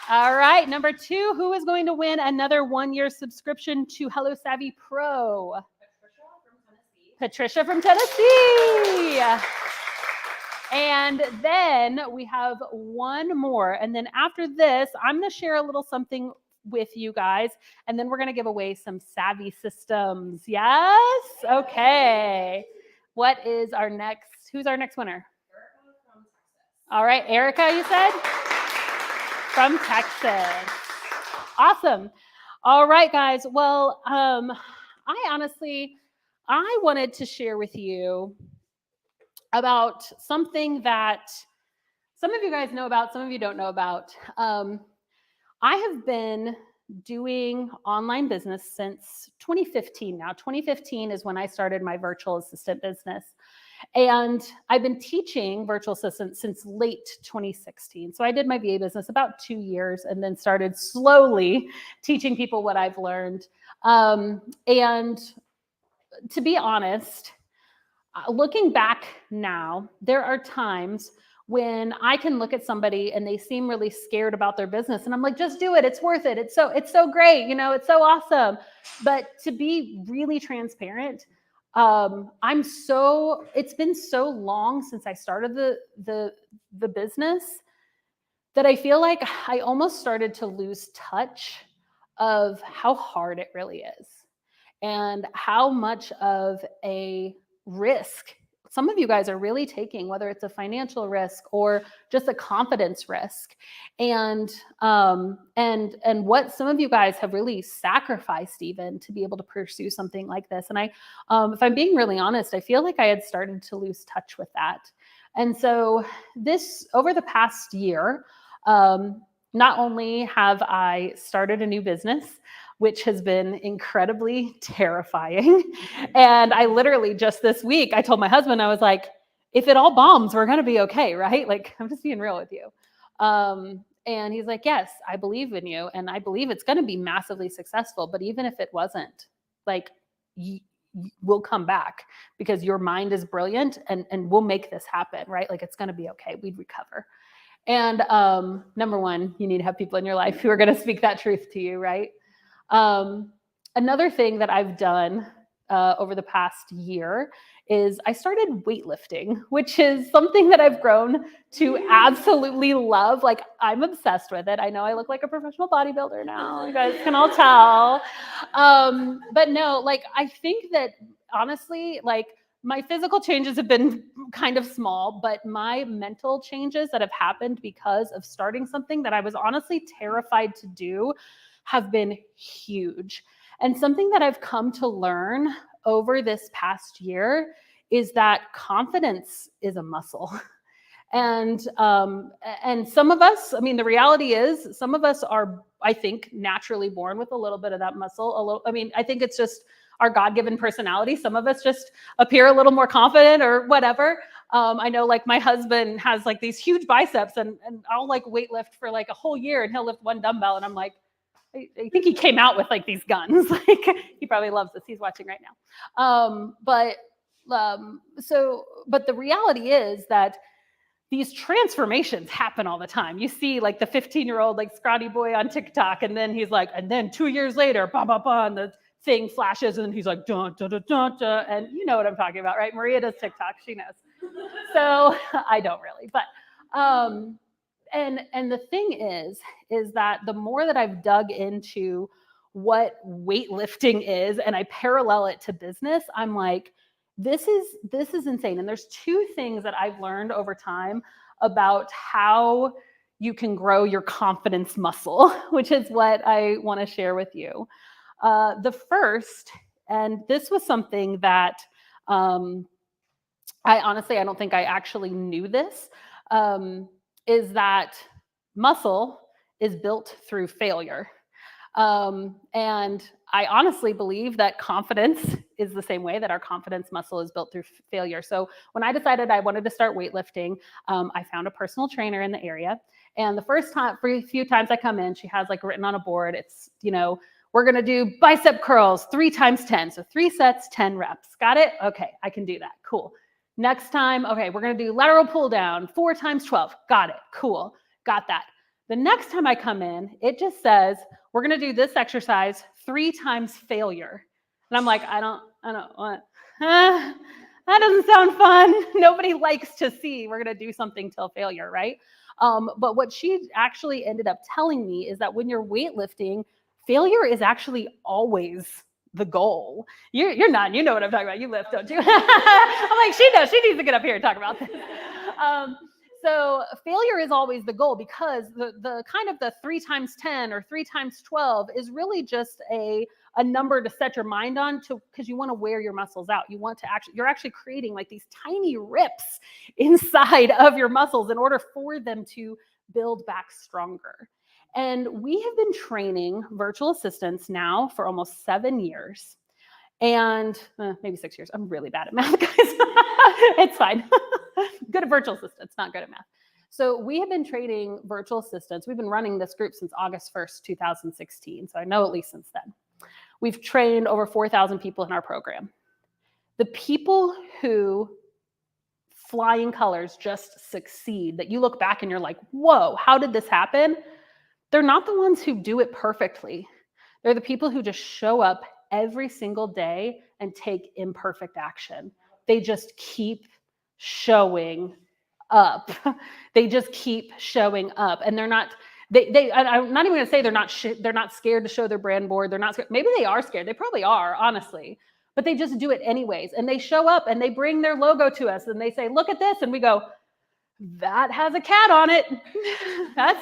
All right. Number 2, who is going to win another 1-year subscription to Hello Savvy Pro? Patricia from Tennessee. And then we have one more. And then after this, I'm going to share a little something with you guys. And then we're going to give away some Savvy systems. Yes? Okay. Who's our next winner? All right. Erica, you said? From Texas. Awesome. All right, guys. Well, I wanted to share with you about something that some of you guys know about, some of you don't know about. I have been doing online business since 2015 now. 2015 is when I started my virtual assistant business. And I've been teaching virtual assistants since late 2016. So I did my VA business about 2 years and then started slowly teaching people what I've learned. And to be honest, looking back now, there are times when I can look at somebody and they seem really scared about their business. And I'm like, just do it. It's worth it. It's so great. It's so awesome. But to be really transparent, it's been so long since I started the business that I feel like I almost started to lose touch of how hard it really is and how much of a risk some of you guys are really taking, whether it's a financial risk or just a confidence risk, and what some of you guys have really sacrificed even to be able to pursue something like this. And if I'm being really honest, I feel like I had started to lose touch with that. And so over the past year, not only have I started a new business, which has been incredibly terrifying. And I literally just this week, I told my husband, I was like, if it all bombs, we're going to be okay, right? Like, I'm just being real with you. And he's like, yes, I believe in you. And I believe it's going to be massively successful. But even if it wasn't, like, we'll come back because your mind is brilliant and we'll make this happen, right? Like, it's going to be okay. We'd recover. And number one, you need to have people in your life who are going to speak that truth to you, right? Another thing that I've done over the past year is I started weightlifting, which is something that I've grown to absolutely love. Like, I'm obsessed with it. I know I look like a professional bodybuilder now. You guys can all tell. But no, like, I think that honestly, like, my physical changes have been kind of small, but my mental changes that have happened because of starting something that I was honestly terrified to do have been huge. And something that I've come to learn over this past year is that confidence is a muscle. And some of us, I mean, the reality is some of us are, I think, naturally born with a little bit of that muscle. I think it's just our God-given personality. Some of us just appear a little more confident or whatever. I know, like, my husband has like these huge biceps and I'll like weightlift for like a whole year and he'll lift one dumbbell and I'm like, I think he came out with like these guns. Like, he probably loves this. He's watching right now. But the reality is that these transformations happen all the time. You see like the 15-year-old like scrawny boy on TikTok, and then he's like, and then 2 years later, bah, bah, bah, and the thing flashes, and he's like, dun, dun, dun, dun, dun, and you know what I'm talking about, right? Maria does TikTok, she knows. So I don't really, but and the thing is that the more that I've dug into what weightlifting is, and I parallel it to business, I'm like, this is insane. And there's two things that I've learned over time about how you can grow your confidence muscle, which is what I want to share with you. The first, and this was something that I don't think I actually knew this, is that muscle is built through failure. And I honestly believe that confidence is the same way, that our confidence muscle is built through failure. So when I decided I wanted to start weightlifting, I found a personal trainer in the area. And the first time, for a few times I come in, she has like written on a board, it's, we're going to do bicep curls 3 times 10. So 3 sets, 10 reps. Got it? Okay, I can do that. Cool. Next time, okay, we're going to do lateral pull down 4 times 12. Got it. Cool. Got that. The next time I come in, it just says, we're going to do this exercise 3 times failure. And I'm like, I don't want, that doesn't sound fun. Nobody likes to see we're going to do something till failure, right? But what she actually ended up telling me is that when you're weightlifting, failure is actually always the goal. You're not, you know what I'm talking about. You lift, don't you? I'm like, she knows. She needs to get up here and talk about this. So failure is always the goal, because the kind of the 3 times 10 or 3 times 12 is really just a number to set your mind on, because you want to wear your muscles out. You want to you're actually creating like these tiny rips inside of your muscles in order for them to build back stronger. And we have been training virtual assistants now for almost 7 years. And maybe 6 years. I'm really bad at math, guys. It's fine. Good at virtual assistants, not good at math. So we have been training virtual assistants. We've been running this group since August 1st, 2016. So I know at least since then. We've trained over 4,000 people in our program. The people who flying colors just succeed, that you look back and you're like, whoa, how did this happen? They're not the ones who do it perfectly. They're the people who just show up every single day and take imperfect action. They just keep showing up. They just keep showing up, and they're not. I'm not even going to say they're not scared to show their brand board. They're not scared. Maybe they are scared. They probably are, honestly, but they just do it anyways. And they show up and they bring their logo to us and they say, "Look at this," and we go, "That has a cat on it." That's.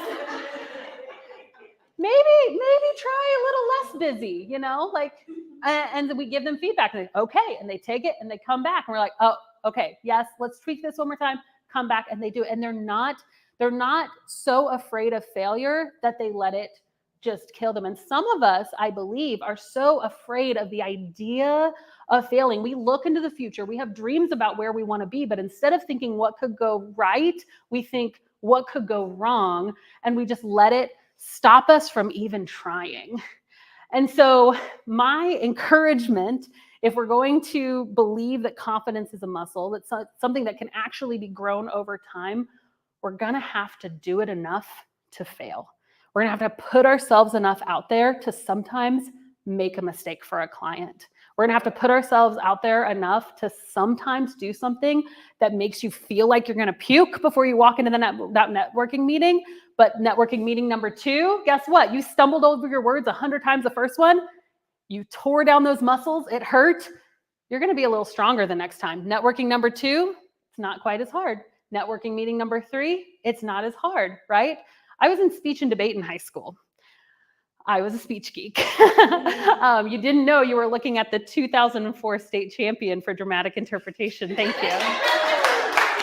Maybe try a little less busy, and we give them feedback. And they, okay, and they take it and they come back and we're like, oh, okay, yes, let's tweak this one more time. Come back, and they do it. And they're not so afraid of failure that they let it just kill them. And some of us, I believe, are so afraid of the idea of failing. We look into the future. We have dreams about where we want to be, but instead of thinking what could go right, we think what could go wrong, and we just let it stop us from even trying. And so my encouragement, if we're going to believe that confidence is a muscle, that's something that can actually be grown over time, we're going to have to do it enough to fail. We're going to have to put ourselves enough out there to sometimes make a mistake for a client. We're going to have to put ourselves out there enough to sometimes do something that makes you feel like you're going to puke before you walk into that networking meeting. But networking meeting number 2, guess what? You stumbled over your words 100 times the first one. You tore down those muscles. It hurt. You're going to be a little stronger the next time. Networking number 2, it's not quite as hard. Networking meeting number 3, it's not as hard, right? I was in speech and debate in high school. I was a speech geek. You didn't know you were looking at the 2004 state champion for dramatic interpretation. Thank you.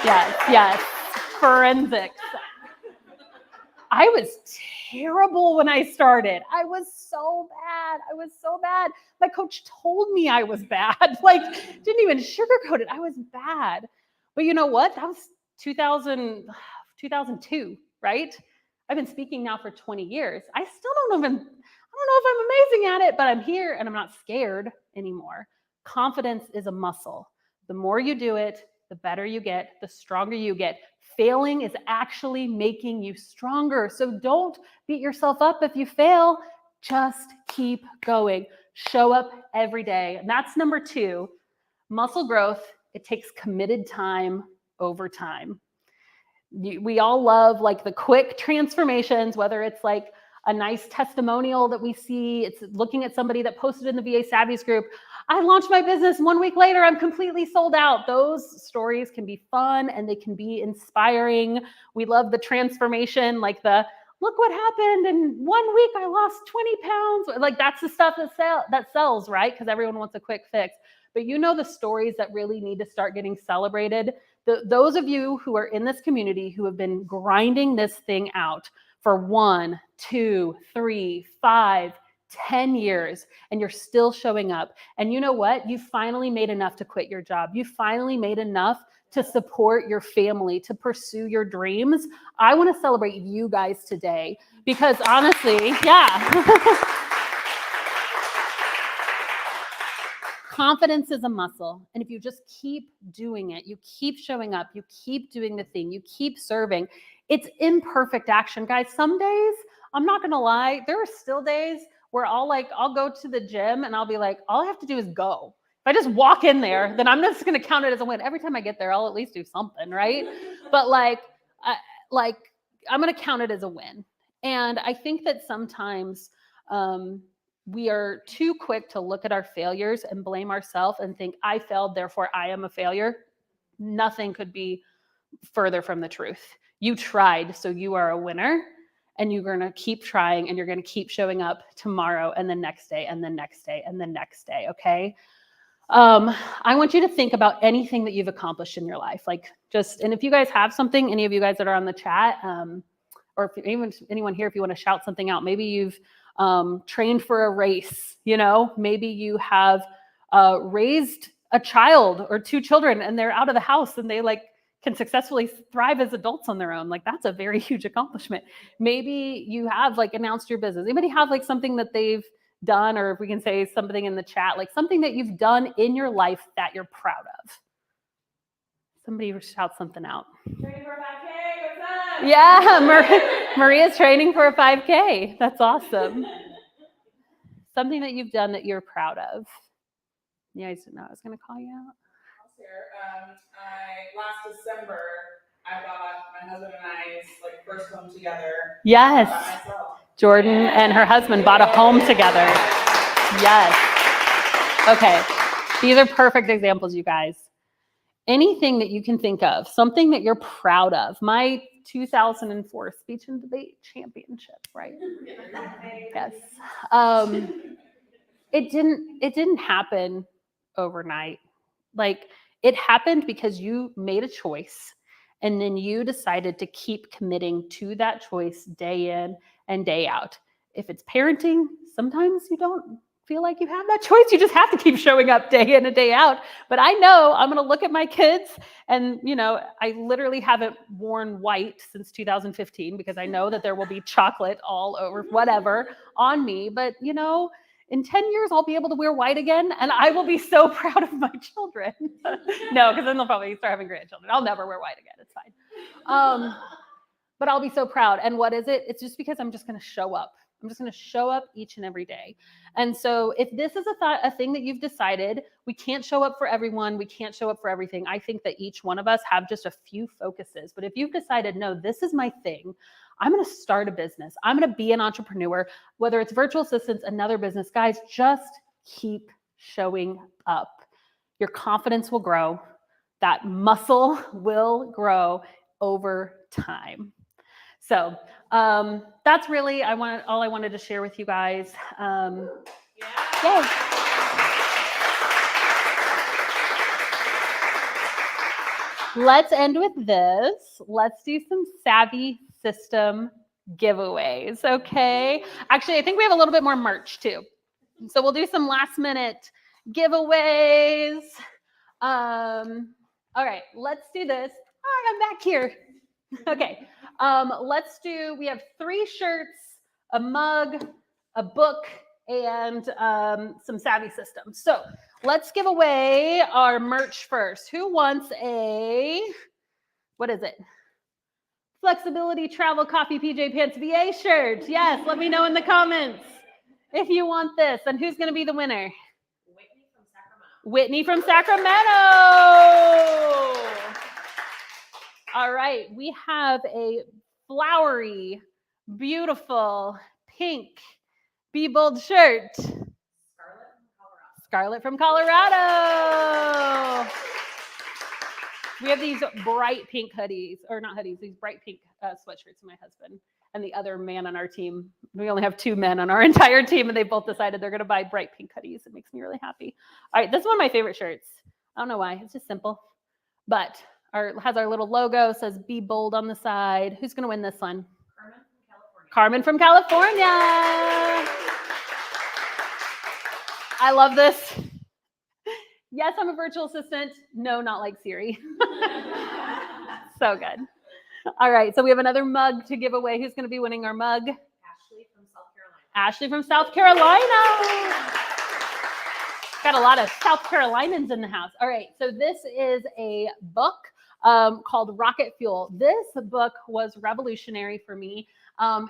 Yes. Forensics. I was terrible when I started. I was so bad. My coach told me I was bad. Didn't even sugarcoat it. I was bad. But you know what? That was 2002, right? I've been speaking now for 20 years. I don't know if I'm amazing at it, but I'm here and I'm not scared anymore. Confidence is a muscle. The more you do it, the better you get, the stronger you get. Failing is actually making you stronger. So don't beat yourself up if you fail. Just keep going. Show up every day. And that's number 2. Muscle growth, it takes committed time over time. We all love the quick transformations, whether it's a nice testimonial that we see. It's looking at somebody that posted in the VA Savvies group. I launched my business 1 week later, I'm completely sold out. Those stories can be fun and they can be inspiring. We love the transformation, look what happened in 1 week, I lost 20 pounds. That's the stuff that sells, right? Because everyone wants a quick fix. But the stories that really need to start getting celebrated. Those of you who are in this community who have been grinding this thing out for 1, 2, 3, 5, 10 years, and you're still showing up. And you know what? You finally made enough to quit your job. You finally made enough to support your family, to pursue your dreams. I want to celebrate you guys today because honestly, confidence is a muscle. And if you just keep doing it, you keep showing up, you keep doing the thing, you keep serving, it's imperfect action. Guys, some days, I'm not going to lie, there are still days where I'll go to the gym and I'll be like, all I have to do is go. If I just walk in there, then I'm just going to count it as a win. Every time I get there, I'll at least do something, right? But I'm going to count it as a win. And I think that sometimes we are too quick to look at our failures and blame ourselves and think, I failed, therefore I am a failure. Nothing could be further from the truth. You tried, so you are a winner, and you're going to keep trying, and you're going to keep showing up tomorrow and the next day and the next day and the next day, okay? I want you to think about anything that you've accomplished in your life. And if you guys have something, any of you guys that are on the chat, or if anyone here, if you want to shout something out, maybe you've trained for a race, maybe you have raised a child or 2 children and they're out of the house and they can successfully thrive as adults on their own. That's a very huge accomplishment. Maybe you have announced your business. Anybody have something that they've done, or if we can say something in the chat, something that you've done in your life that you're proud of? Somebody shout something out. Training for a 5K, what's up? Yeah, Maria's training for a 5K. That's awesome. Something that you've done that you're proud of. You guys didn't know I was going to call you out. Last December, I bought my husband and I's first home together. Yes. By myself. Jordan and her husband bought a home together. Yes. Okay. These are perfect examples, you guys. Anything that you can think of, something that you're proud of. My 2004 speech and debate championship, right? Yes. It didn't happen overnight. It happened because you made a choice and then you decided to keep committing to that choice day in and day out. if it's parenting, sometimes you don't feel like you have that choice. You just have to keep showing up day in and day out. But I know I'm going to look at my kids and, I literally haven't worn white since 2015 because I know that there will be chocolate all over whatever on me. But, in 10 years, I'll be able to wear white again and I will be so proud of my children. No, because then they'll probably start having grandchildren. I'll never wear white again. It's fine. But I'll be so proud. And what is it? It's just because I'm just going to show up. I'm just going to show up each and every day. And so if this is a thing that you've decided, we can't show up for everyone. We can't show up for everything. I think that each one of us have just a few focuses. But if you've decided, no, this is my thing, I'm going to start a business. I'm going to be an entrepreneur, whether it's virtual assistants, another business, guys, just keep showing up. Your confidence will grow. That muscle will grow over time. So that's really all I wanted to share with you guys. Yay. Let's end with this. Let's do some Savvy System giveaways, okay? Actually, I think we have a little bit more merch too. So we'll do some last minute giveaways. All right, let's do this. All right, I'm back here. Okay, we have 3 shirts, a mug, a book, and some Savvy Systems. So let's give away our merch first. Who wants what is it? Flexibility Travel Coffee PJ Pants VA shirt. Yes, let me know in the comments if you want this. And who's going to be the winner? Whitney from Sacramento. All right, we have a flowery, beautiful, pink, Be Bold shirt. Scarlett from Colorado. We have these bright pink hoodies, or not hoodies, these bright pink sweatshirts for my husband and the other man on our team. We only have 2 men on our entire team, and they both decided they're going to buy bright pink hoodies. It makes me really happy. All right, this is one of my favorite shirts. I don't know why. It's just simple. But has our little logo, says Be Bold on the side. Who's going to win this one? Carmen from California. I love this. Yes, I'm a virtual assistant. No, not like Siri. So good. All right, so we have another mug to give away. Who's going to be winning our mug? Ashley from South Carolina. Got a lot of South Carolinians in the house. All right, so this is a book called Rocket Fuel. This book was revolutionary for me.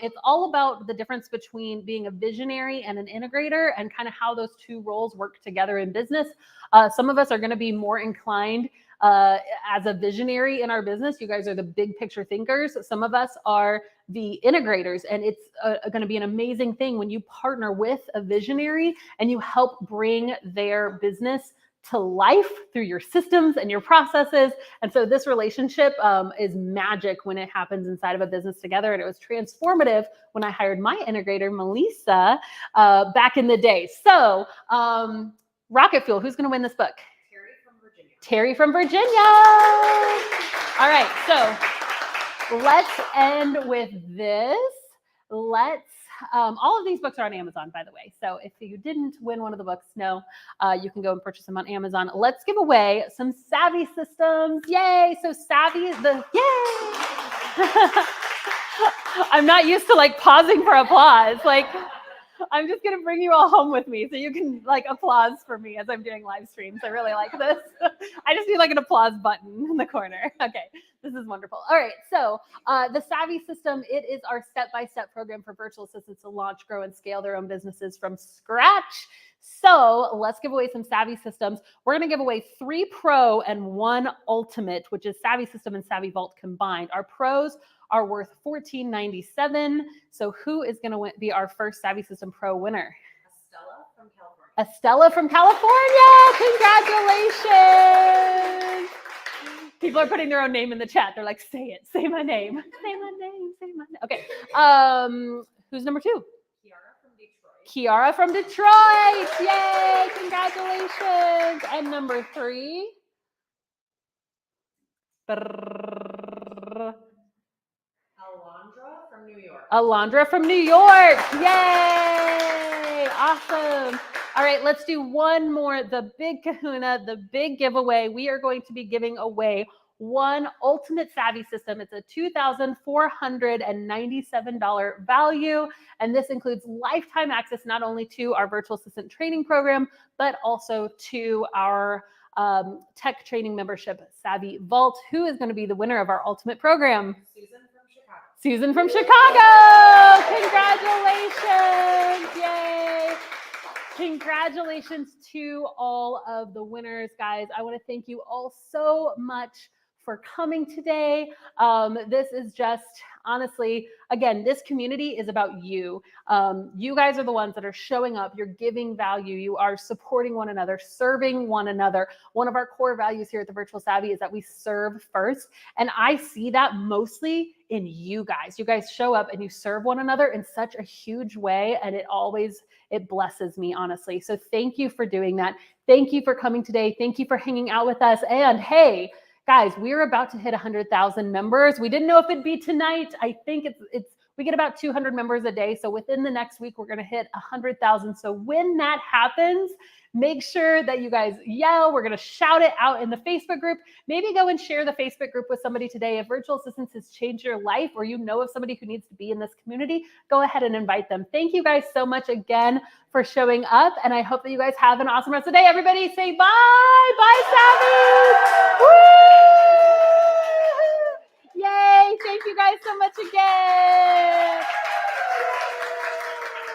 It's all about the difference between being a visionary and an integrator and kind of how those 2 roles work together in business. Some of us are going to be more inclined as a visionary in our business. You guys are the big picture thinkers. Some of us are the integrators, and it's going to be an amazing thing when you partner with a visionary and you help bring their business to life through your systems and your processes. And so this relationship is magic when it happens inside of a business together. And it was transformative when I hired my integrator, Melissa, back in the day. So Rocket Fuel, who's going to win this book? Terry from Virginia. All right, so let's end with this. All of these books are on Amazon, by the way. So if you didn't win one of the books, no, you can go and purchase them on Amazon. Let's give away some Savvy Systems. Yay! So Savvy, yay! I'm not used to pausing for applause. I'm just gonna bring you all home with me so you can applause for me as I'm doing live streams. I really like this. I just need an applause button in the corner. Okay, this is wonderful. All right, so the Savvy System, it is our step-by-step program for virtual assistants to launch, grow, and scale their own businesses from scratch. So let's give away some Savvy Systems. We're gonna give away 3 Pro and 1 Ultimate, which is Savvy System and Savvy Vault combined. Our Pros are worth $14.97. So who is going to be our first Savvy System Pro winner? Estella from California. Congratulations. People are putting their own name in the chat. They're like, say it. Say my name. Say my name. Say my name. Okay. Who's number 2? Kiara from Detroit. Yay. Congratulations. And number 3? from New York. Alondra from New York. Yay! Awesome. All right, let's do one more. The big kahuna, the big giveaway. We are going to be giving away one Ultimate Savvy system. It's a $2,497 value. And this includes lifetime access not only to our virtual assistant training program, but also to our tech training membership, Savvy Vault. Who is going to be the winner of our Ultimate program? Susan from Chicago. Susan from Chicago. Congratulations. Yay. Congratulations to all of the winners, guys. I want to thank you all so much for coming today. This is just, honestly, again, this community is about you. You guys are the ones that are showing up. You're giving value. You are supporting one another, serving one another. One of our core values here at the Virtual Savvy is that we serve first. And I see that mostly in you guys. You guys show up and you serve one another in such a huge way. And it blesses me, honestly. So thank you for doing that. Thank you for coming today. Thank you for hanging out with us. And hey, guys, we're about to hit 100,000 members. We didn't know if it'd be tonight. I think we get about 200 members a day. So within the next week, we're going to hit 100,000. So when that happens, make sure that you guys yell. We're going to shout it out in the Facebook group. Maybe go and share the Facebook group with somebody today. If virtual assistants has changed your life, or you know of somebody who needs to be in this community, go ahead and invite them. Thank you guys so much again for showing up. And I hope that you guys have an awesome rest of the day. Everybody say bye. Bye, Savvy. Woo! Yay. Thank you guys so much again.